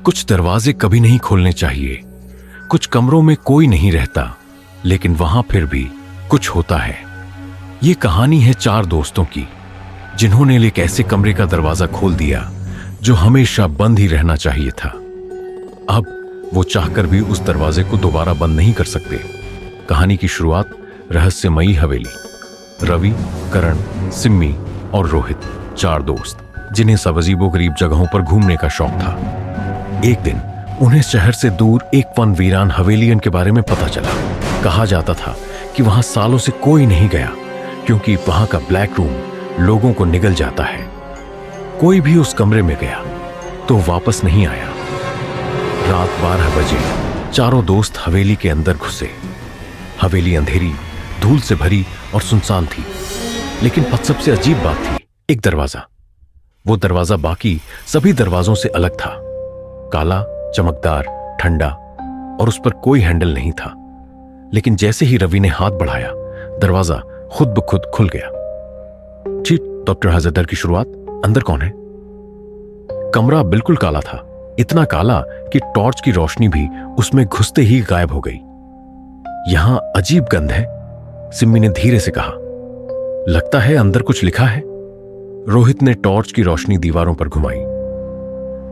कुछ दरवाजे कभी नहीं खोलने चाहिए। कुछ कमरों में कोई नहीं रहता, लेकिन वहां फिर भी कुछ होता है। ये कहानी है 4 दोस्तों की, जिन्होंने एक ऐसे कमरे का दरवाजा खोल दिया जो हमेशा बंद ही रहना चाहिए था। अब वो चाहकर भी उस दरवाजे को दोबारा बंद नहीं कर सकते। कहानी की शुरुआत रहस्यमयी हवेली। रवि, करण, सिम्मी और रोहित, 4 दोस्त, जिन्हें सब अजीबोगरीब जगहों पर घूमने का शौक था। एक दिन उन्हें शहर से दूर एक वन वीरान हवेलियन के बारे में पता चला। कहा जाता था कि वहां सालों से कोई नहीं गया, क्योंकि वहां का ब्लैक रूम लोगों को निगल जाता है। कोई भी उस कमरे में गया तो वापस नहीं आया। रात 12 बजे 4 दोस्त हवेली के अंदर घुसे। हवेली अंधेरी, धूल से भरी और सुनसान थी, लेकिन सबसे अजीब बात थी एक दरवाजा। वो दरवाजा बाकी सभी दरवाजों से अलग था। काला, चमकदार, ठंडा, और उस पर कोई हैंडल नहीं था। लेकिन जैसे ही रवि ने हाथ बढ़ाया, दरवाजा खुद ब खुद खुल गया। जी डॉक्टर हजरदर की शुरुआत। अंदर कौन है? कमरा बिल्कुल काला था, इतना काला कि टॉर्च की रोशनी भी उसमें घुसते ही गायब हो गई। यहां अजीब गंध है, सिम्मी ने धीरे से कहा। लगता है अंदर कुछ लिखा है। रोहित ने टॉर्च की रोशनी दीवारों पर घुमाई।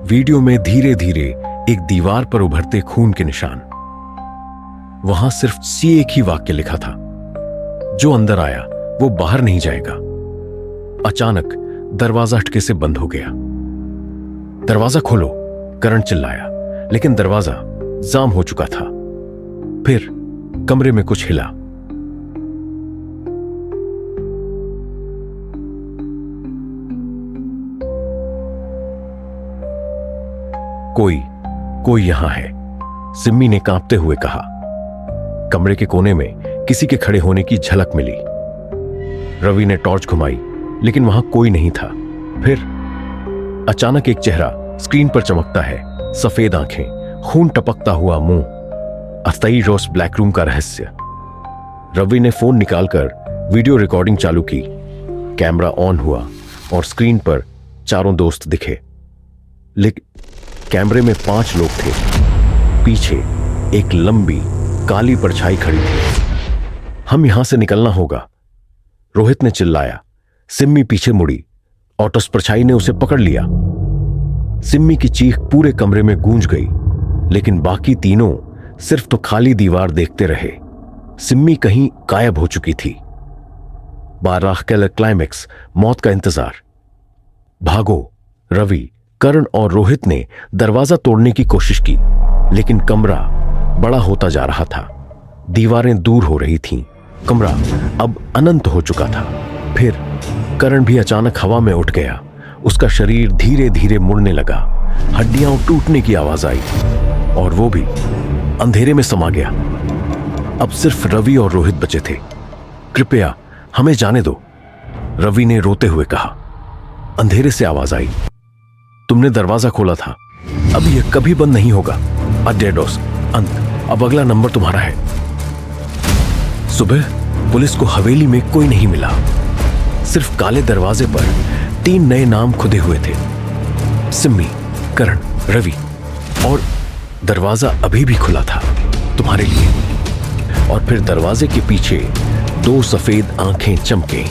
वीडियो में धीरे धीरे एक दीवार पर उभरते खून के निशान। वहां सिर्फ एक ही वाक्य लिखा था, जो अंदर आया वो बाहर नहीं जाएगा। अचानक दरवाजा हटके से बंद हो गया। दरवाजा खोलो, करण चिल्लाया, लेकिन दरवाजा जाम हो चुका था। फिर कमरे में कुछ हिला। कोई यहां है, सिम्मी ने कांपते हुए कहा। कमरे के कोने में किसी के खड़े होने की झलक मिली। रवि ने टॉर्च घुमाई, लेकिन वहां कोई नहीं था। फिर अचानक एक चेहरा स्क्रीन पर चमकता है। सफेद आंखें, खून टपकता हुआ मुंह, अस्थायी रोज ब्लैक रूम का रहस्य। रवि ने फोन निकालकर वीडियो रिकॉर्डिंग चालू की। कैमरा ऑन हुआ और स्क्रीन पर 4 दोस्त दिखे। लेकिन कैमरे में 5 लोग थे। पीछे एक लंबी काली परछाई खड़ी थी। हम यहां से निकलना होगा, रोहित ने चिल्लाया। सिम्मी पीछे मुड़ी और उस परछाई ने उसे पकड़ लिया। सिम्मी की चीख पूरे कमरे में गूंज गई, लेकिन बाकी तीनों सिर्फ तो खाली दीवार देखते रहे। सिम्मी कहीं गायब हो चुकी थी। 12 क्लाइमैक्स, मौत का इंतजार। भागो! रवि, करण और रोहित ने दरवाजा तोड़ने की कोशिश की, लेकिन कमरा बड़ा होता जा रहा था। दीवारें दूर हो रही थीं। कमरा अब अनंत हो चुका था। फिर करण भी अचानक हवा में उठ गया। उसका शरीर धीरे धीरे मुड़ने लगा। हड्डियां टूटने की आवाज आई और वो भी अंधेरे में समा गया। अब सिर्फ रवि और रोहित बचे थे। कृपया हमें जाने दो, रवि ने रोते हुए कहा। अंधेरे से आवाज आई, तुमने दरवाजा खोला था, अब यह कभी बंद नहीं होगा। अडेडोस अंत, अब अगला नंबर तुम्हारा है। सुबह पुलिस को हवेली में कोई नहीं मिला। सिर्फ काले दरवाजे पर 3 नए नाम खुदे हुए थे, सिम्मी, करण, रवि, और दरवाजा अभी भी खुला था तुम्हारे लिए। और फिर दरवाजे के पीछे 2 सफेद आंखें चमके।